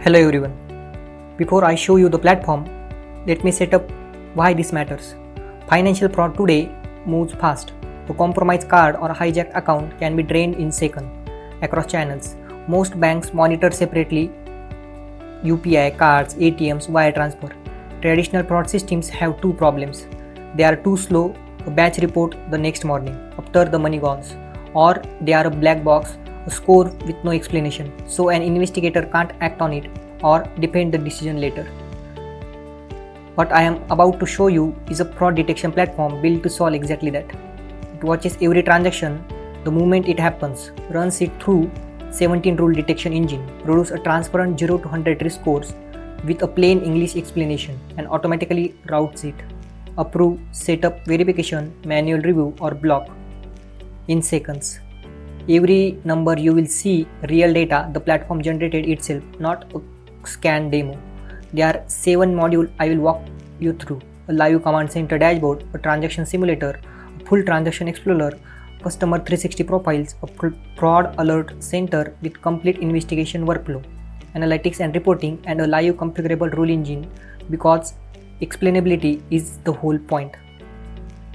Hello everyone. Before I show you the platform, let me set up why this matters. Financial fraud today moves fast. A compromised card or a hijacked account can be drained in seconds across channels. Most banks monitor separately UPI, cards, ATMs, wire transfer. Traditional fraud systems have two problems. They are too slow, a batch report the next morning after the money goes, or they are a black box, a score with no explanation, so an investigator can't act on it or defend the decision later. What I am about to show you is a fraud detection platform built to solve exactly that. It watches every transaction the moment it happens, runs it through 17 rule detection engine, produces a transparent 0 to 100 risk scores with a plain English explanation, and automatically routes it. Approve, setup, verification, manual review or block in seconds. Every number you will see real data the platform generated itself, not a scan demo. There are 7 modules I will walk you through: a live command center dashboard, a transaction simulator, a full transaction explorer, customer 360 profiles, a fraud alert center with complete investigation workflow, analytics and reporting, and a live configurable rule engine, because explainability is the whole point.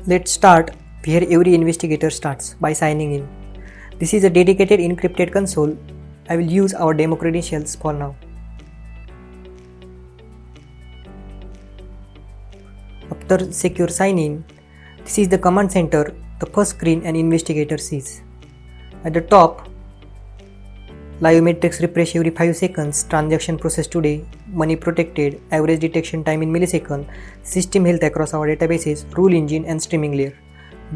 Let's start where every investigator starts, by signing in. This is a dedicated encrypted console. I will use our demo credentials for now. After secure sign-in, this is the command center, the first screen an investigator sees. At the top, live metrics refresh every 5 seconds, transaction processed today, money protected, average detection time in milliseconds, system health across our databases, rule engine and streaming layer.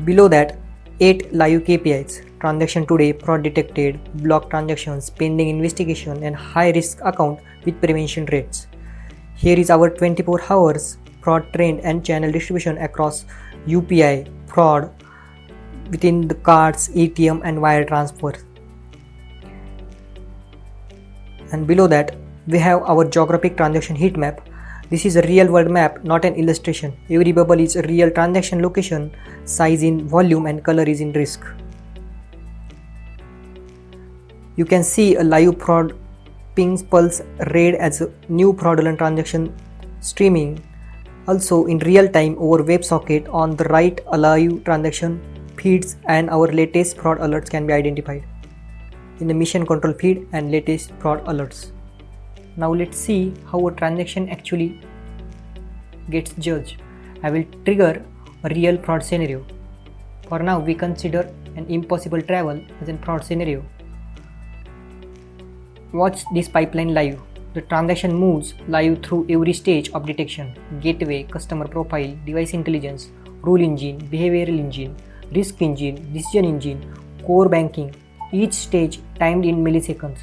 Below that, 8 live KPIs: transaction today, fraud detected, blocked transactions, pending investigation, and high risk account with prevention rates. Here is our 24 hours fraud trend and channel distribution across UPI, fraud within the cards, ATM and wire transfers. And below that, we have our geographic transaction heat map. This is a real world map, not an illustration. Every bubble is a real transaction location, size in volume and color is in risk. You can see a live fraud ping pulse red as a new fraudulent transaction streaming. Also in real time over WebSocket on the right, a live transaction feeds and our latest fraud alerts can be identified in the mission control feed and latest fraud alerts. Now let's see how a transaction actually gets judged. I will trigger a real fraud scenario. For now, we consider an impossible travel as a fraud scenario. Watch this pipeline live. The transaction moves live through every stage of detection: gateway, customer profile, device intelligence, rule engine, behavioral engine, risk engine, decision engine, core banking, each stage timed in milliseconds.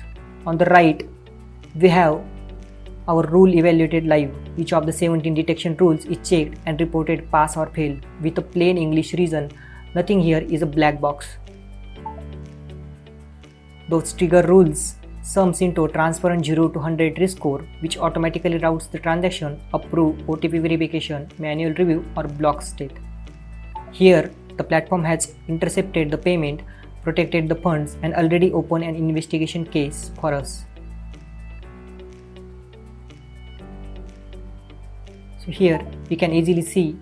On the right, we have our rule evaluated live. Each of the 17 detection rules is checked and reported pass or fail with a plain English reason. Nothing here is a black box. Those trigger rules sums into a transparent 0 to 100 risk score, which automatically routes the transaction, approve, OTP verification, manual review or block state. Here, the platform has intercepted the payment, protected the funds and already opened an investigation case for us. So here we can easily see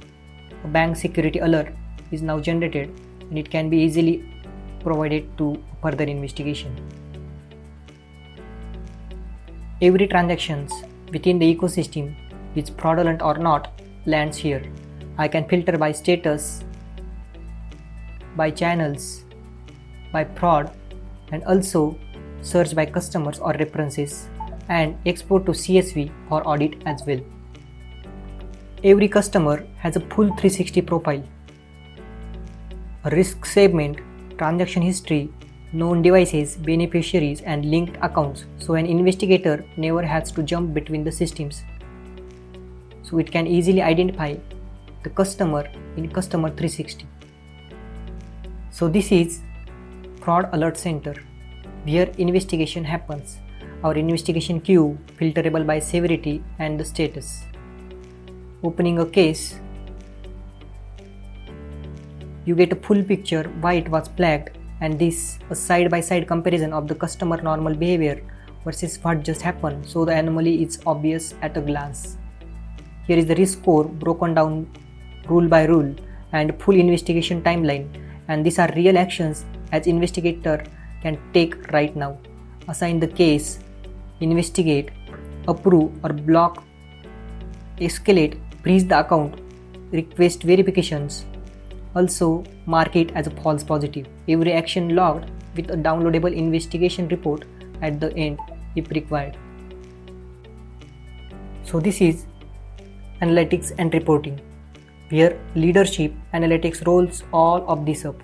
a bank security alert is now generated and it can be easily provided to further investigation. Every transactions within the ecosystem, which fraudulent or not, lands here. I can filter by status, by channels, by fraud, and also search by customers or references and export to CSV for audit as well. Every customer has a full 360 profile, a risk segment, transaction history, known devices, beneficiaries and linked accounts, so an investigator never has to jump between the systems. So it can easily identify the customer in customer 360. So this is fraud alert center where investigation happens. Our investigation queue filterable by severity and the status. Opening a case, you get a full picture why it was flagged, and this a side-by-side comparison of the customer normal behavior versus what just happened, so the anomaly is obvious at a glance. Here is the risk score broken down rule by rule and full investigation timeline, and these are real actions as investigator can take right now. Assign the case, investigate, approve or block, escalate, freeze the account, request verifications. Also mark it as a false positive. Every action logged with a downloadable investigation report at the end if required. So this is analytics and reporting, where leadership analytics rolls all of this up.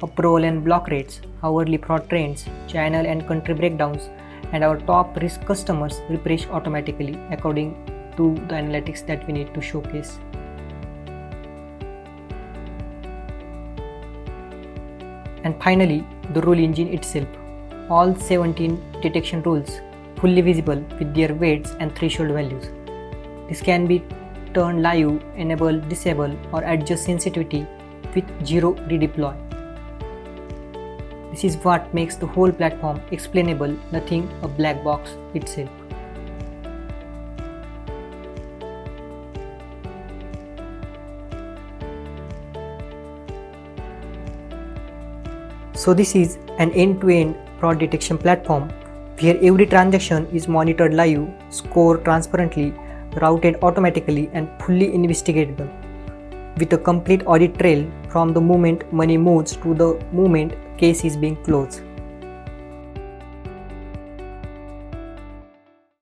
Approval and block rates, hourly fraud trends, channel and country breakdowns, and our top risk customers refresh automatically according to the analytics that we need to showcase. And finally, the rule engine itself. All 17 detection rules fully visible with their weights and threshold values. This can be turned live, enable, disable or adjust sensitivity with zero redeploy. This is what makes the whole platform explainable, nothing a black box itself. So this is an end-to-end fraud detection platform where every transaction is monitored live, scored transparently, routed automatically and fully investigatable, with a complete audit trail from the moment money moves to the moment case is being closed.